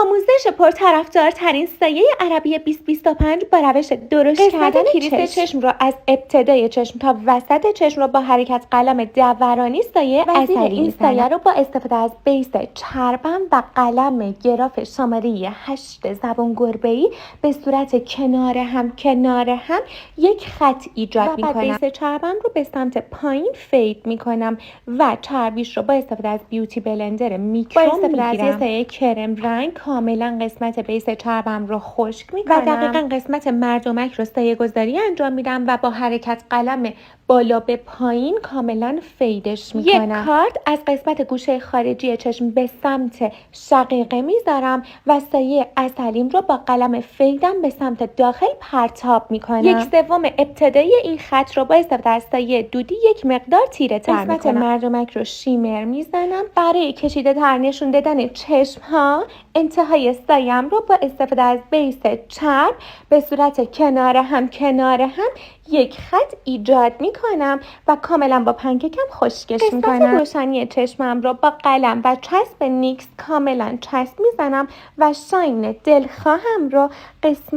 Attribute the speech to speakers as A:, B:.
A: آموزش پرطرفدارترین سایه عربی 2025 با روش درشت کردن کریس چشم را از ابتدای چشم تا وسط چشم را با حرکت قلم دورانی سایه اثری این سایه را با استفاده از بیس چربم و قلم گراف شماره 8 زبون گربه‌ای به صورت کنار هم یک خط ایجاد می‌کنم. بیس چربم رو به سمت پایین فید می‌کنم و چربیش رو با استفاده از بیوتی بلندر میکرو میگیرم. سایه کرم رنگ کاملا قسمت بیس چربم رو خشک میکنم و دقیقا قسمت مردمک رو سایه گذاری انجام میدم و با حرکت قلم بالا به پایین کاملا فیدش میکنم. یک کارت از قسمت گوشه خارجی چشم به سمت شقیقه میذارم و سایه عسلیم رو با قلم فیدم به سمت داخل پرتاب میکنم. یک سوم ابتدایی این خط رو با استفاده از سایه دودی یک مقدار تیره تر میکنم. قسمت مردمک رو شیمر میزنم. برای کشیده تر نشون دادن چشم ها انتهای سایم رو با استفاده از بیس چرب به صورت کنار هم یک خط ایجاد میکنم و کاملا با پنکیکم خشکش میکنم. قسمت روشنی چشمم رو با قلم و چسب نیکس کاملا چسب میزنم و شاین دلخواهم رو قسمت